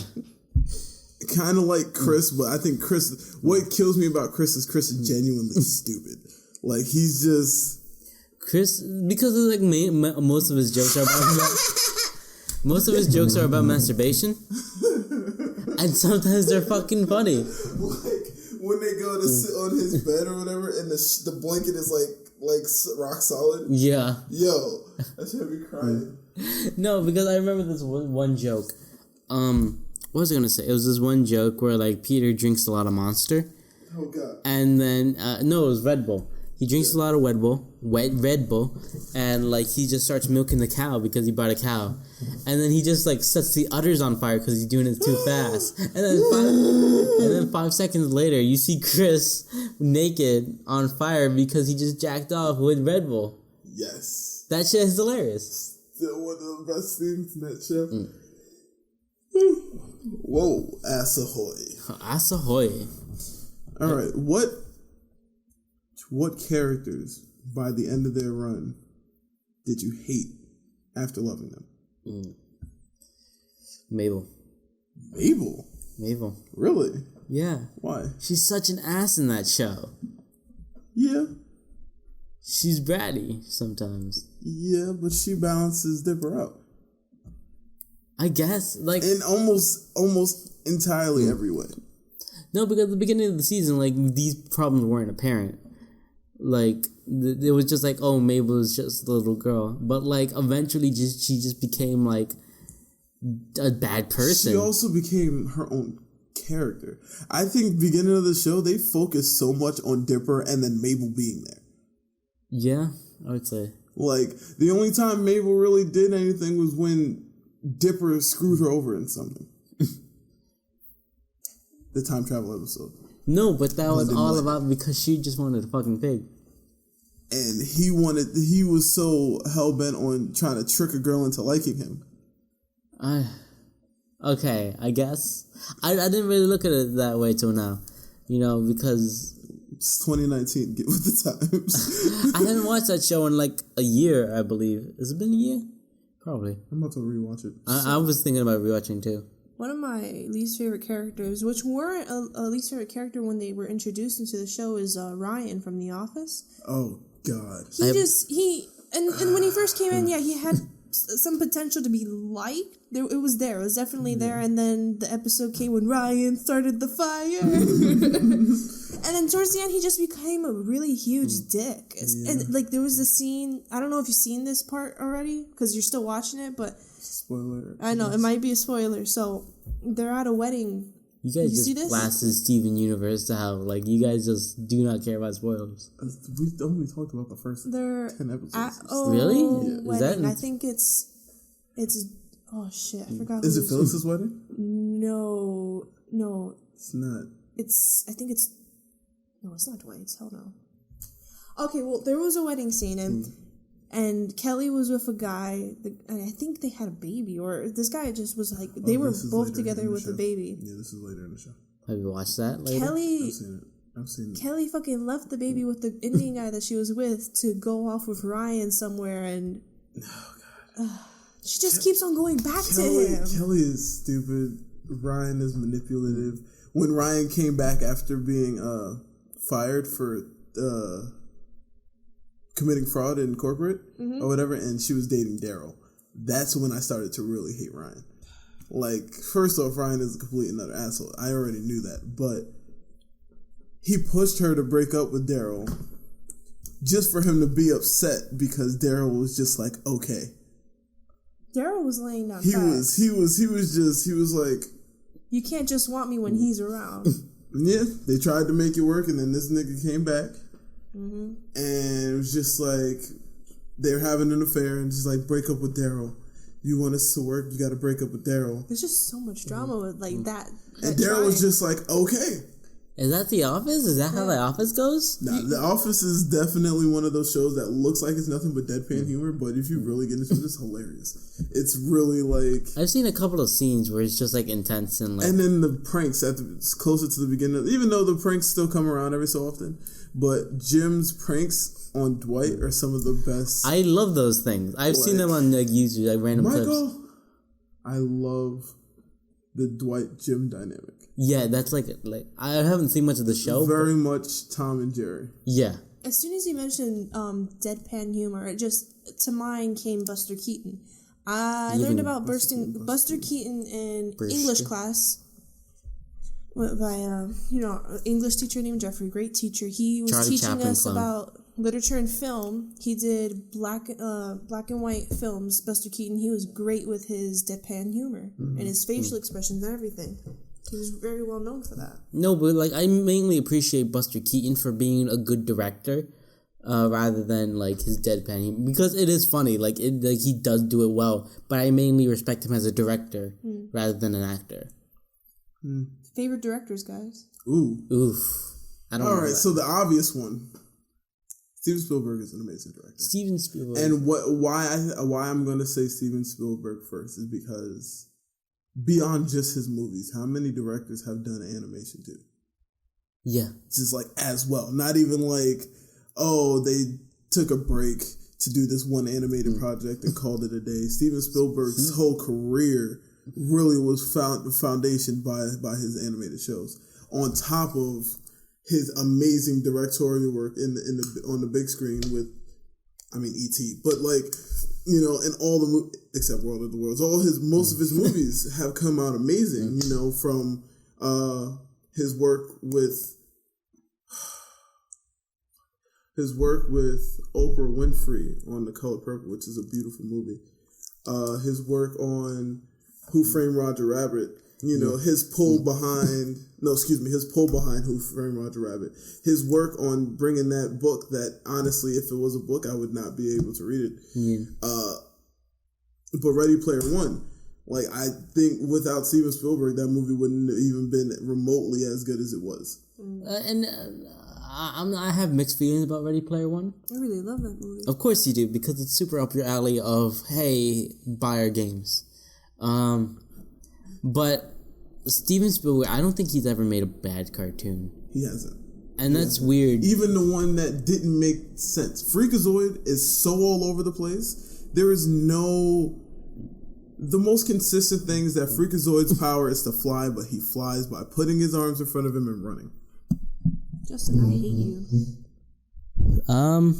Kind of like Chris, but I think what kills me about Chris is genuinely stupid. Like, he's just... Chris, because of like most of his jokes are about masturbation. And sometimes they're fucking funny. Like, when they go to sit on his bed or whatever, and the blanket is like rock solid. Yeah. Yo, that should be crying. No, because I remember this one joke. What was I gonna say? It was this one joke where like Peter drinks a lot of Monster. Oh God. And then no, it was Red Bull. He drinks a lot of Red Bull, and like he just starts milking the cow because he bought a cow, and then he just like sets the udders on fire because he's doing it too fast. And then 5 seconds later, you see Chris naked on fire because he just jacked off with Red Bull. Yes, that shit is hilarious. Still one of the best scenes in that show. Whoa, ass ahoy! Ass ahoy! All right, what characters by the end of their run did you hate after loving them? Mabel. Really? Yeah. Why? She's such an ass in that show. Yeah. She's bratty sometimes. Yeah, but she balances Dipper out. I guess, like, in almost entirely every way. No, because at the beginning of the season, like, these problems weren't apparent. Like, it was just like, oh, Mabel is just a little girl. But, like, eventually she just became, like, a bad person. She also became her own character. I think beginning of the show, they focused so much on Dipper and then Mabel being there. Yeah, I would say. Like, the only time Mabel really did anything was when Dipper screwed her over in something. The time travel episode. No, but that was all about because she just wanted a fucking pig. And he was so hell-bent on trying to trick a girl into liking him. Okay, I guess. I didn't really look at it that way till now. You know, because... It's 2019, get with the times. I haven't watched that show in like a year, I believe. Has it been a year? Probably. I'm about to rewatch it. I was thinking about rewatching too. One of my least favorite characters, which weren't a least favorite character when they were introduced into the show, is Ryan from The Office. Oh, God. And when he first came in, he had some potential to be liked. It was there. It was definitely there. And then the episode came when Ryan started the fire. And then towards the end, he just became a really huge dick. Yeah. And, like, there was a scene... I don't know if you've seen this part already, because you're still watching it, but... Spoiler. I know, it might be a spoiler. So, they're at a wedding. You guys just blasted Steven Universe to hell. Like, you guys just do not care about spoilers. We only talked about the first 10 episodes. Really? Yeah. Is that I think it's... Oh, shit. I forgot. Is it Phyllis's wedding? No. It's not. I think it's... No, it's not Dwight's. Hell no. Okay, well, there was a wedding scene, and Kelly was with a guy, and I think they had a baby, or this guy just was like, they were both together with a baby. Yeah, this is later in the show. Have you watched that later? I've seen it. Kelly fucking left the baby with the Indian guy that she was with to go off with Ryan somewhere, and... Oh, God. She just keeps on going back to him. Kelly is stupid. Ryan is manipulative. When Ryan came back after being fired for committing fraud in corporate or whatever, and she was dating Daryl, that's when I started to really hate Ryan. Like, first off, Ryan is a complete and utter asshole. I already knew that, but he pushed her to break up with Daryl just for him to be upset because Daryl was just like, okay. Daryl was laying down He was like, you can't just want me when he's around. Yeah, they tried to make it work, and then this nigga came back, and it was just like they were having an affair, and just like, break up with Daryl. You want us to work? You got to break up with Daryl. There's just so much drama with like that. And Daryl was just like, okay. Is that The Office? Is that how The Office goes? Nah, The Office is definitely one of those shows that looks like it's nothing but deadpan humor, but if you really get into it, it's hilarious. It's really like... I've seen a couple of scenes where it's just like intense and like... And then the pranks, it's closer to the beginning, even though the pranks still come around every so often, but Jim's pranks on Dwight are some of the best. I love those things. I've seen them on like YouTube, like random clips. I love the Dwight-Jim dynamic. Yeah, that's like I haven't seen much of the show. Very much Tom and Jerry. Yeah. As soon as you mentioned deadpan humor, it just to mind came Buster Keaton. I learned about Buster Keaton in English class by English teacher named Jeffrey, great teacher. He was teaching us about literature and film. He did black and white films. Buster Keaton. He was great with his deadpan humor and his facial expressions and everything. He was very well known for that. No, but like I mainly appreciate Buster Keaton for being a good director, rather than like his deadpan humor, because it is funny. Like he does do it well. But I mainly respect him as a director rather than an actor. Favorite directors, guys? Oof. I don't know. All right, so the obvious one. Steven Spielberg is an amazing director. Steven Spielberg. And why I'm going to say Steven Spielberg first is because beyond just his movies, how many directors have done animation too? Yeah. Just like as well. Not even like, oh, they took a break to do this one animated project and called it a day. Steven Spielberg's whole career really was foundation by his animated shows. On top of his amazing directorial work on the big screen with, E.T. But like, in all the except World of the Worlds, most of his movies have come out amazing. From his work with Oprah Winfrey on The Color Purple, which is a beautiful movie. His work on Who Framed Roger Rabbit. His pull behind Who Framed Roger Rabbit. His work on bringing that book that, honestly, if it was a book, I would not be able to read it. Yeah. But Ready Player One, like, I think without Steven Spielberg, that movie wouldn't have even been remotely as good as it was. I have mixed feelings about Ready Player One. I really love that movie. Of course you do, because it's super up your alley of, hey, buy our games. But Steven Spielberg, I don't think he's ever made a bad cartoon. He hasn't. And that's weird. Even the one that didn't make sense. Freakazoid is so all over the place. There is no... The most consistent thing is that Freakazoid's power is to fly, but he flies by putting his arms in front of him and running. Justin, I hate you.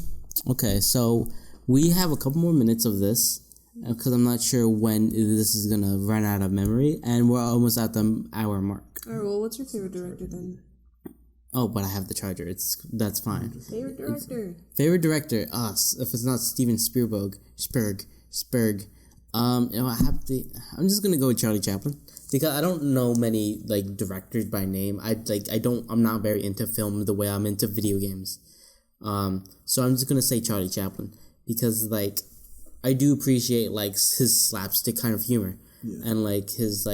Okay, so we have a couple more minutes of this, because I'm not sure when this is going to run out of memory, and we're almost at the hour mark. All right, well, what's your favorite director then? Oh, but I have the charger. That's fine. Favorite director? Favorite director, us. If it's not Steven Spielberg, I'm just going to go with Charlie Chaplin, because I don't know many, like, directors by name. I'm not very into film the way I'm into video games. So I'm just going to say Charlie Chaplin, because, like, I do appreciate, like, his slapstick kind of humor. Yeah. And, like, his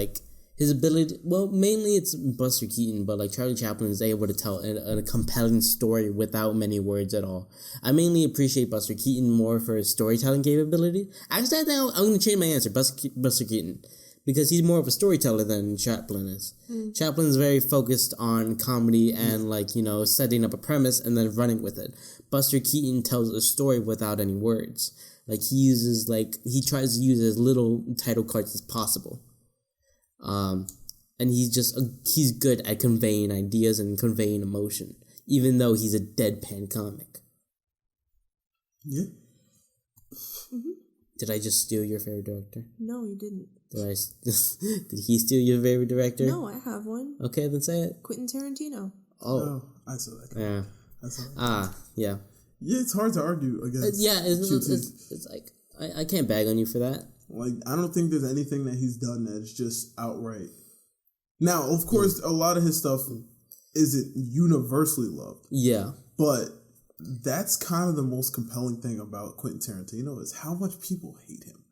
ability... Well, mainly it's Buster Keaton, but, like, Charlie Chaplin is able to tell a compelling story without many words at all. I mainly appreciate Buster Keaton more for his storytelling capability. Actually, I think I'm going to change my answer, Buster Keaton, because he's more of a storyteller than Chaplin is. Chaplin's very focused on comedy and, like, setting up a premise and then running with it. Buster Keaton tells a story without any words. Like, he tries to use as little title cards as possible. And he's good at conveying ideas and conveying emotion, even though he's a deadpan comic. Yeah. Mm-hmm. Did I just steal your favorite director? No, you didn't. Did he steal your favorite director? No, I have one. Okay, then say it. Quentin Tarantino. Oh, I saw that. Yeah. I saw that. Yeah. Yeah, it's hard to argue against. It's like I can't bag on you for that. Like, I don't think there's anything that he's done that's just outright. Now, of course, a lot of his stuff isn't universally loved. Yeah. But that's kind of the most compelling thing about Quentin Tarantino is how much people hate him.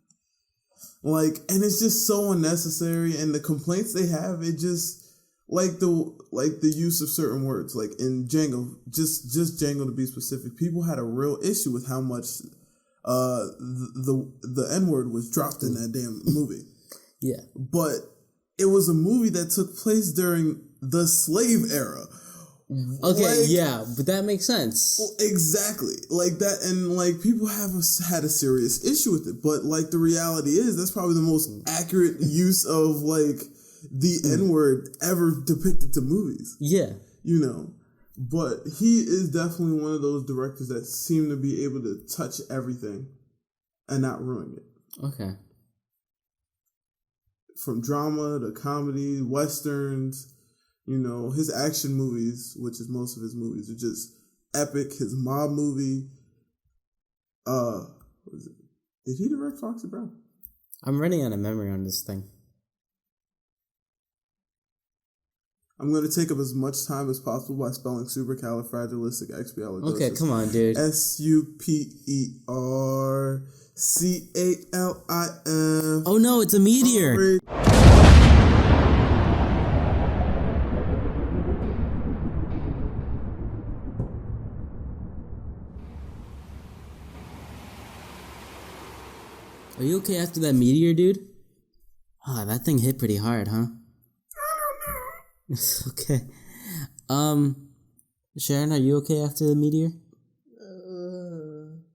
Like, and it's just so unnecessary. And the complaints they have, it just like the use of certain words. Like in Django, just Django to be specific, people had a real issue with how much the N-word was dropped in that damn movie. Yeah. But it was a movie that took place during the slave era. Okay, yeah, but that makes sense. Well, exactly. Like that, and like people have had a serious issue with it, but like the reality is that's probably the most accurate use of like the N-word ever depicted to movies. Yeah. But he is definitely one of those directors that seem to be able to touch everything and not ruin it. Okay. From drama to comedy, westerns, his action movies, which is most of his movies, are just epic. His mob movie. What was it? Did he direct Foxy Brown? I'm running out of memory on this thing. I'm going to take up as much time as possible by spelling supercalifragilisticexpialidocious. Okay, come on, dude. SUPERCALIF. Oh no, it's a meteor. Are you okay after that meteor, dude? Ah, that thing hit pretty hard, huh? Okay. Sharon, are you okay after the meteor?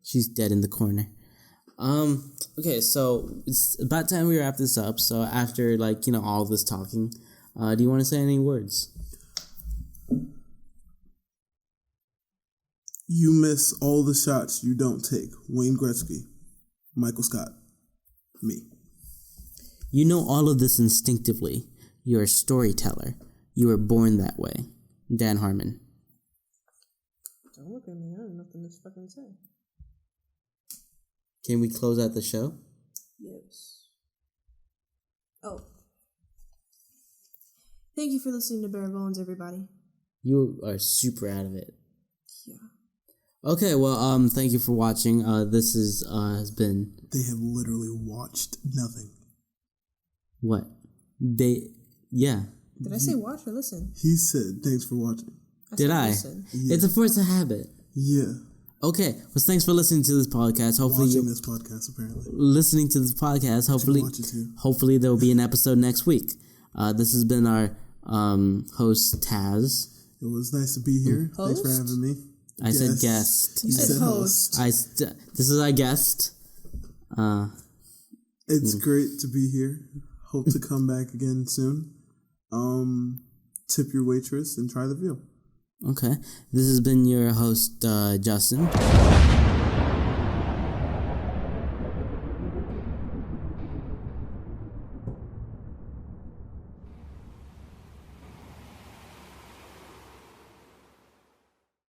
She's dead in the corner. Okay, so it's about time we wrap this up. So after, all this talking, do you want to say any words? You miss all the shots you don't take. Wayne Gretzky. Michael Scott. Me. You know all of this instinctively. You're a storyteller. You were born that way. Dan Harmon. Don't look at me. I have nothing to fucking say. Can we close out the show? Yes. Oh. Thank you for listening to Bare Bones, everybody. You are super out of it. Yeah. Okay, well, thank you for watching. This has been... They have literally watched nothing. What? Yeah. Did I say watch or listen? He said, thanks for watching. Did I? Listen. Yeah. It's a force of habit. Yeah. Okay, well, thanks for listening to this podcast. Hopefully, watching this podcast, apparently. Listening to this podcast. Hopefully, there will be an episode next week. This has been our host, Taz. It was nice to be here. Host? Thanks for having me. I said guest. You said host. This is our guest. It's great to be here. Hope to come back again soon. Tip your waitress and try the veal. Okay. This has been your host, Justin.